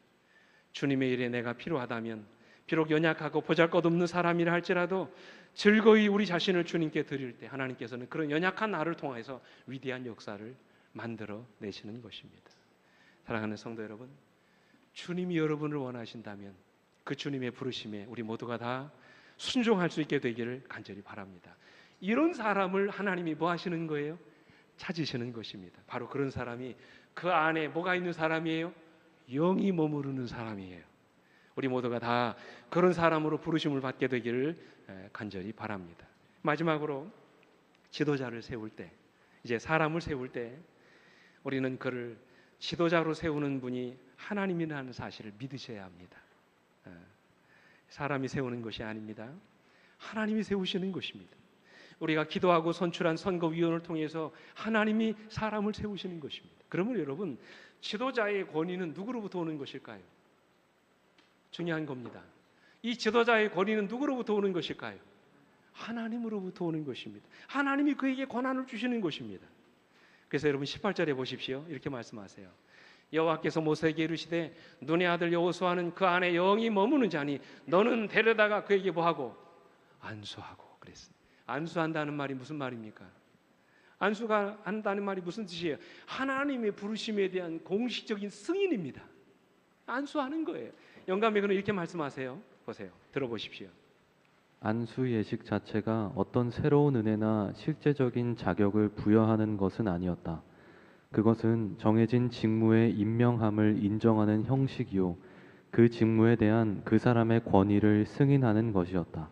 주님의 일에 내가 필요하다면 비록 연약하고 보잘것없는 사람이라 할지라도 즐거이 우리 자신을 주님께 드릴 때 하나님께서는 그런 연약한 나를 통해서 위대한 역사를 만들어 내시는 것입니다. 사랑하는 성도 여러분, 주님이 여러분을 원하신다면 그 주님의 부르심에 우리 모두가 다 순종할 수 있게 되기를 간절히 바랍니다. 이런 사람을 하나님이 뭐 하시는 거예요? 찾으시는 것입니다. 바로 그런 사람이 그 안에 뭐가 있는 사람이에요? 영이 머무르는 사람이에요. 우리 모두가 다 그런 사람으로 부르심을 받게 되기를 간절히 바랍니다. 마지막으로 지도자를 세울 때, 이제 사람을 세울 때 우리는 그를 지도자로 세우는 분이 하나님이라는 사실을 믿으셔야 합니다. 사람이 세우는 것이 아닙니다. 하나님이 세우시는 것입니다. 우리가 기도하고 선출한 선거위원을 통해서 하나님이 사람을 세우시는 것입니다. 그러면 여러분, 지도자의 권위는 누구로부터 오는 것일까요? 중요한 겁니다. 이 지도자의 권위는 누구로부터 오는 것일까요? 하나님으로부터 오는 것입니다. 하나님이 그에게 권한을 주시는 것입니다. 그래서 여러분 18절에 보십시오. 이렇게 말씀하세요. 여호와께서 모세에게 이르시되 눈의 아들 여호수아는 그 안에 영이 머무는 자니 너는 데려다가 그에게 뭐하고? 안수하고 그랬습니다. 안수한다는 말이 무슨 말입니까? 안수가 한다는 말이 무슨 뜻이에요? 하나님의 부르심에 대한 공식적인 승인입니다. 안수하는 거예요. 영감에 그는 이렇게 말씀하세요. 보세요. 들어보십시오. 안수 예식 자체가 어떤 새로운 은혜나 실제적인 자격을 부여하는 것은 아니었다. 그것은 정해진 직무의 임명함을 인정하는 형식이요, 그 직무에 대한 그 사람의 권위를 승인하는 것이었다.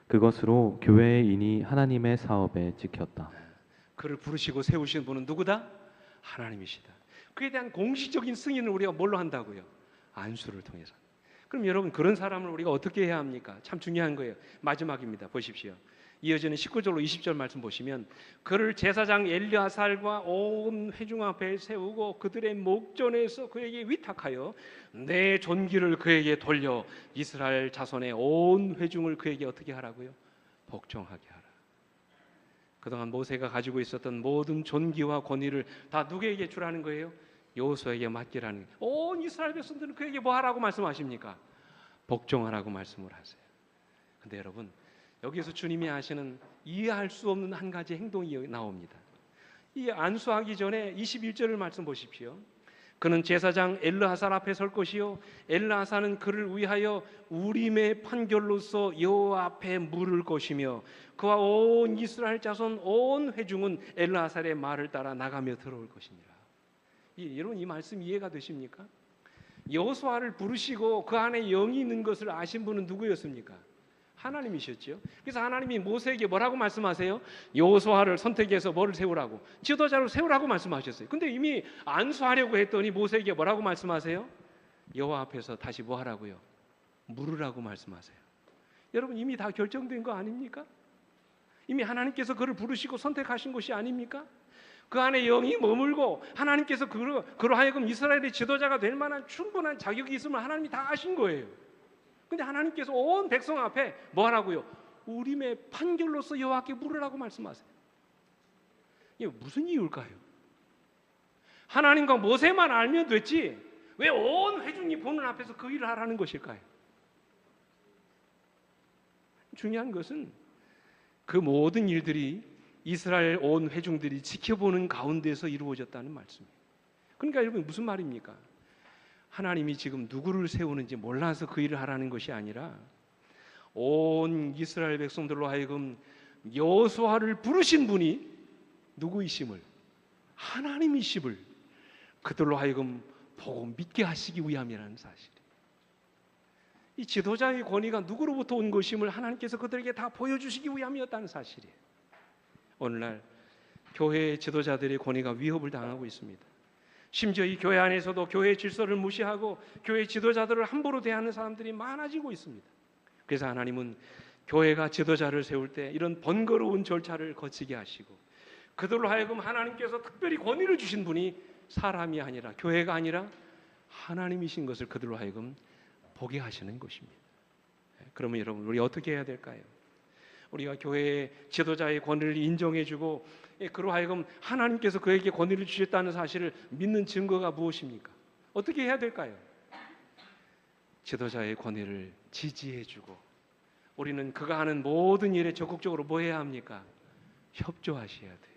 그것으로 교회의 인이 하나님의 사업에 지켰다. 그를 부르시고 세우신 분은 누구다? 하나님이시다. 그에 대한 공식적인 승인을 우리가 뭘로 한다고요? 안수를 통해서. 그럼 여러분, 그런 사람을 우리가 어떻게 해야 합니까? 참 중요한 거예요. 마지막입니다. 보십시오. 이어지는 19절로 20절 말씀 보시면 그를 제사장 엘르아살과 온 회중 앞에 세우고 그들의 목전에서 그에게 위탁하여 내 존귀를 그에게 돌려 이스라엘 자손의 온 회중을 그에게 어떻게 하라고요? 복종하게 하라. 그동안 모세가 가지고 있었던 모든 존귀와 권위를 다 누구에게 주라는 거예요? 여호수아에게 맡기라는 거예요. 온 이스라엘 백성들은 그에게 뭐 하라고 말씀하십니까? 복종하라고 말씀을 하세요. 근데 여러분, 여기서 주님이 하시는 이해할 수 없는 한 가지 행동이 나옵니다. 이 안수하기 전에 21절을 말씀 보십시오. 그는 제사장 엘르하살 앞에 설 것이요 엘르하살은 그를 위하여 우림의 판결로서 여호와 앞에 물을 것이며 그와 온 이스라엘 자손 온 회중은 엘르하살의 말을 따라 나가며 들어올 것이니라. 여러분, 이 말씀 이해가 되십니까? 여호수아를 부르시고 그 안에 영이 있는 것을 아신 분은 누구였습니까? 하나님이셨죠. 그래서 하나님이 모세에게 뭐라고 말씀하세요? 여호수아를 선택해서 뭐를 세우라고? 지도자를 세우라고 말씀하셨어요. 근데 이미 안수하려고 했더니 모세에게 뭐라고 말씀하세요? 여호와 앞에서 다시 뭐 하라고요? 물으라고 말씀하세요. 여러분, 이미 다 결정된 거 아닙니까? 이미 하나님께서 그를 부르시고 선택하신 것이 아닙니까? 그 안에 영이 머물고 하나님께서 그로 하여금 이스라엘의 지도자가 될 만한 충분한 자격이 있음을 하나님이 다 아신 거예요. 근데 하나님께서 온 백성 앞에 뭐 하라고요? 우림의 판결로서 여호와께 물으라고 말씀하세요. 이게 무슨 이유일까요? 하나님과 모세만 알면 됐지 왜 온 회중이 보는 앞에서 그 일을 하라는 것일까요? 중요한 것은 그 모든 일들이 이스라엘 온 회중들이 지켜보는 가운데서 이루어졌다는 말씀이에요. 그러니까 여러분 무슨 말입니까? 하나님이 지금 누구를 세우는지 몰라서 그 일을 하라는 것이 아니라 온 이스라엘 백성들로 하여금 여호수아를 부르신 분이 누구이심을, 하나님이심을 그들로 하여금 보고 믿게 하시기 위함이라는 사실. 이 지도자의 권위가 누구로부터 온 것임을 하나님께서 그들에게 다 보여주시기 위함이었다는 사실이에요. 오늘날 교회의 지도자들의 권위가 위협을 당하고 있습니다. 심지어 이 교회 안에서도 교회의 질서를 무시하고 교회 지도자들을 함부로 대하는 사람들이 많아지고 있습니다. 그래서 하나님은 교회가 지도자를 세울 때 이런 번거로운 절차를 거치게 하시고 그들로 하여금 하나님께서 특별히 권위를 주신 분이 사람이 아니라 교회가 아니라 하나님이신 것을 그들로 하여금 보게 하시는 것입니다. 그러면 여러분 우리 어떻게 해야 될까요? 우리가 교회의 지도자의 권위를 인정해주고 그로 하여금 하나님께서 그에게 권위를 주셨다는 사실을 믿는 증거가 무엇입니까? 어떻게 해야 될까요? 지도자의 권위를 지지해주고 우리는 그가 하는 모든 일에 적극적으로 뭐 해야 합니까? 협조하셔야 돼요.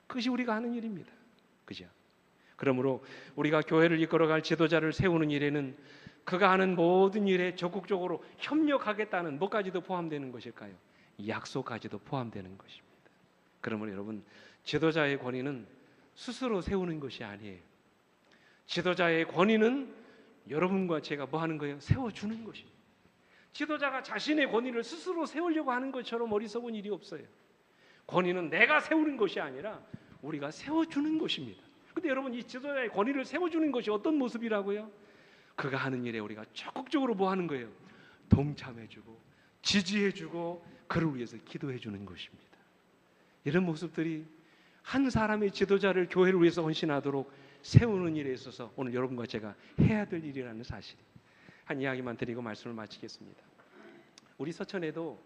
그것이 우리가 하는 일입니다. 그죠? 그러므로 우리가 교회를 이끌어갈 지도자를 세우는 일에는 그가 하는 모든 일에 적극적으로 협력하겠다는 뭐까지도 포함되는 것일까요? 약속까지도 포함되는 것입니다. 그러므로 여러분 지도자의 권위는 스스로 세우는 것이 아니에요. 지도자의 권위는 여러분과 제가 뭐 하는 거예요? 세워주는 것입니다. 지도자가 자신의 권위를 스스로 세우려고 하는 것처럼 어리석은 일이 없어요. 권위는 내가 세우는 것이 아니라 우리가 세워주는 것입니다. 근데 여러분 이 지도자의 권위를 세워주는 것이 어떤 모습이라고요? 그가 하는 일에 우리가 적극적으로 뭐 하는 거예요? 동참해주고 지지해주고 그를 위해서 기도해주는 것입니다. 이런 모습들이 한 사람의 지도자를 교회를 위해서 헌신하도록 세우는 일에 있어서 오늘 여러분과 제가 해야 될 일이라는 사실, 한 이야기만 드리고 말씀을 마치겠습니다. 우리 서천에도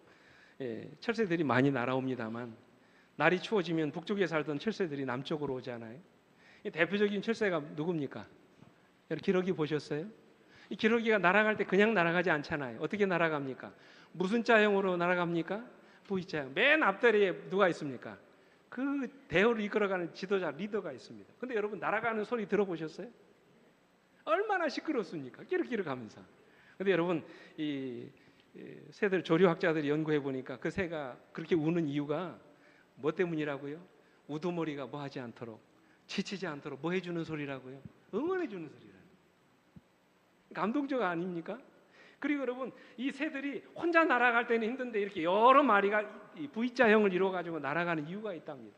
철새들이 많이 날아옵니다만 날이 추워지면 북쪽에 살던 철새들이 남쪽으로 오잖아요. 대표적인 철새가 누굽니까? 기러기 보셨어요? 이 기러기가 날아갈 때 그냥 날아가지 않잖아요. 어떻게 날아갑니까? 무슨 자형으로 날아갑니까? V자형. 맨 앞다리에 누가 있습니까? 그 대우를 이끌어가는 지도자, 리더가 있습니다. 근데 여러분 날아가는 소리 들어보셨어요? 얼마나 시끄럽습니까? 끼르끼르 가면서. 근데 여러분 이 새들 조류학자들이 연구해 보니까 그 새가 그렇게 우는 이유가 뭐 때문이라고요? 우두머리가 뭐 하지 않도록, 지치지 않도록 뭐 해주는 소리라고요? 응원해 주는 소리라고요. 감동적 아닙니까? 그리고 여러분 이 새들이 혼자 날아갈 때는 힘든데 이렇게 여러 마리가 V자형을 이루어가지고 날아가는 이유가 있답니다.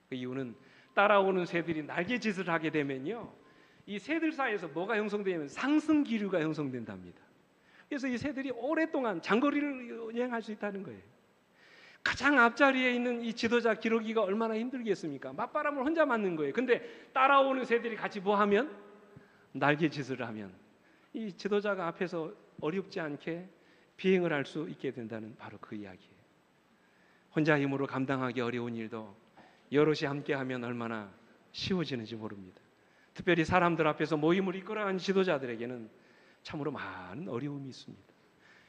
그 이유는 따라오는 새들이 날개짓을 하게 되면요, 이 새들 사이에서 뭐가 형성되냐면 상승 기류가 형성된답니다. 그래서 이 새들이 오랫동안 장거리를 여행할 수 있다는 거예요. 가장 앞자리에 있는 이 지도자 기러기가 얼마나 힘들겠습니까? 맞바람을 혼자 맞는 거예요. 근데 따라오는 새들이 같이 뭐 하면? 날개짓을 하면 이 지도자가 앞에서 어렵지 않게 비행을 할 수 있게 된다는 바로 그 이야기예요. 혼자 힘으로 감당하기 어려운 일도 여럿이 함께하면 얼마나 쉬워지는지 모릅니다. 특별히 사람들 앞에서 모임을 이끌어가는 지도자들에게는 참으로 많은 어려움이 있습니다.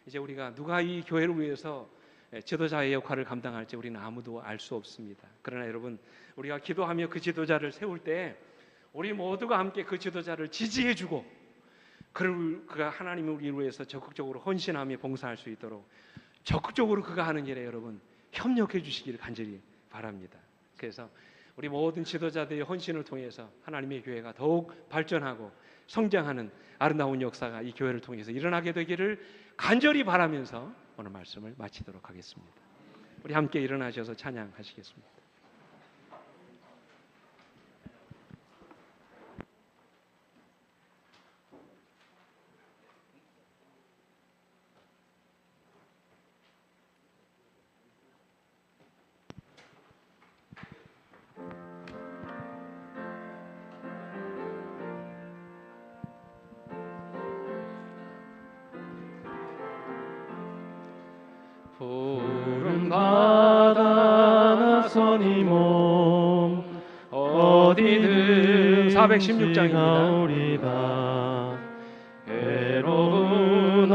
이제 우리가 누가 이 교회를 위해서 지도자의 역할을 감당할지 우리는 아무도 알 수 없습니다. 그러나 여러분 우리가 기도하며 그 지도자를 세울 때 우리 모두가 함께 그 지도자를 지지해주고 그가 하나님을 우리를 위해서 적극적으로 헌신하며 봉사할 수 있도록 적극적으로 그가 하는 일에 여러분 협력해 주시기를 간절히 바랍니다. 그래서 우리 모든 지도자들의 헌신을 통해서 하나님의 교회가 더욱 발전하고 성장하는 아름다운 역사가 이 교회를 통해서 일어나게 되기를 간절히 바라면서 오늘 말씀을 마치도록 하겠습니다. 우리 함께 일어나셔서 찬양하시겠습니다. 푸른 바다 나선이 몸 어디든 416장입니다. 외로우나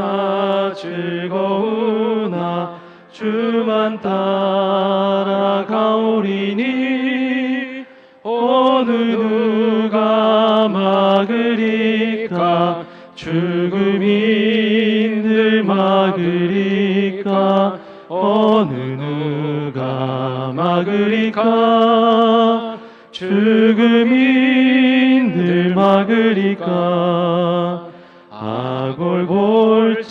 즐거우나 주만 따라가오 죽음인들 막으리까 어느 누가 막으리까 죽음인들 막으리까 아골골짝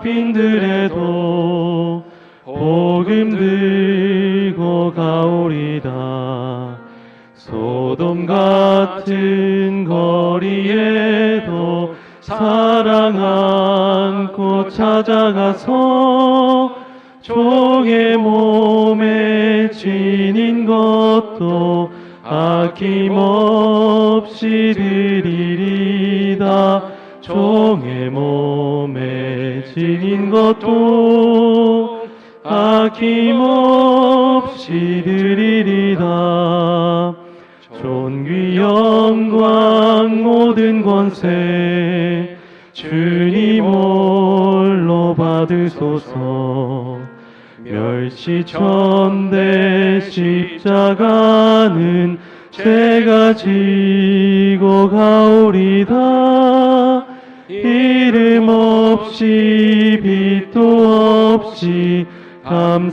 빈들에도 복음 들고 가오리다 소돔 같은 거리에도 사랑 안고 찾아가서 종의 몸에 지닌 것도 아낌없이 드리리다 종의 몸에 지닌 것도 아낌없이 드리리다 존귀 영광 모든 권세 주님 홀로 받으소서 멸시천대 십자가는 제가 지고 가오리다 이름 없이 빛도 없이 감사하며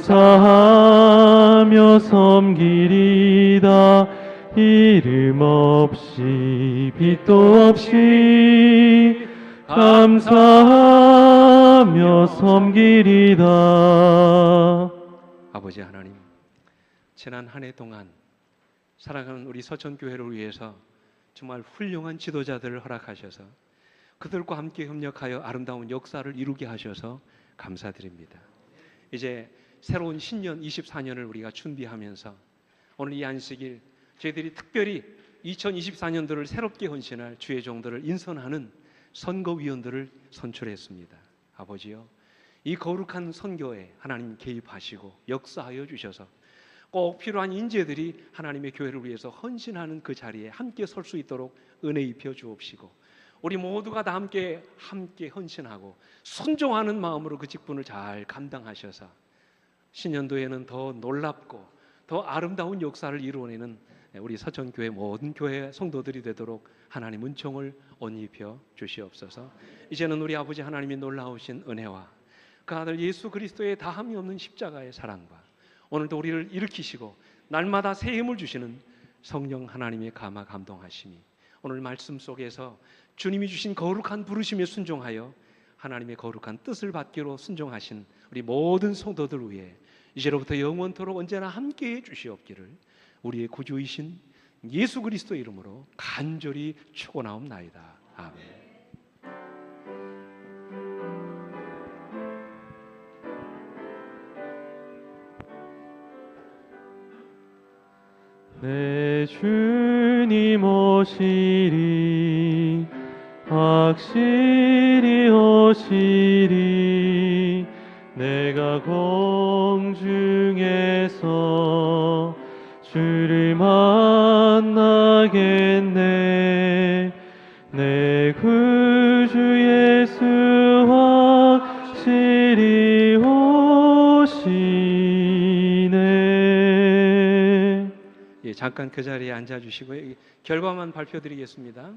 섬기리다 이름 없이 빛도 없이 감사하며 섬기리다. 아버지 하나님, 지난 한 해 동안 사랑하는 우리 서천교회를 위해서 정말 훌륭한 지도자들을 허락하셔서 그들과 함께 협력하여 아름다운 역사를 이루게 하셔서 감사드립니다. 이제 새로운 신년 24년을 우리가 준비하면서 오늘 이 안식일 저희들이 특별히 2024년도를 새롭게 헌신할 주의 종들을 인선하는 선거위원들을 선출했습니다. 아버지요, 이 거룩한 선교에 하나님 개입하시고 역사하여 주셔서 꼭 필요한 인재들이 하나님의 교회를 위해서 헌신하는 그 자리에 함께 설 수 있도록 은혜 입혀 주옵시고 우리 모두가 다 함께 헌신하고 순종하는 마음으로 그 직분을 잘 감당하셔서 신년도에는 더 놀랍고 더 아름다운 역사를 이루어내는 우리 서천교회 모든 교회 성도들이 되도록 하나님 은총을 온입혀 주시옵소서. 이제는 우리 아버지 하나님의 놀라우신 은혜와 그 아들 예수 그리스도의 다함이 없는 십자가의 사랑과 오늘도 우리를 일으키시고 날마다 새 힘을 주시는 성령 하나님의 감화 감동하심이 오늘 말씀 속에서 주님이 주신 거룩한 부르심에 순종하여 하나님의 거룩한 뜻을 받기로 순종하신 우리 모든 성도들 위해 이제로부터 영원토록 언제나 함께해 주시옵기를 우리의 구주이신 예수 그리스도 이름으로 간절히 축원하옵나이다. 아멘. 내 주님 오시리 확실히 오시리 내가 공중에서 주를 만나겠네 내 구주 예수 확실히 오시네. 잠깐 그 자리에 앉아주시고요. 결과만 발표드리겠습니다.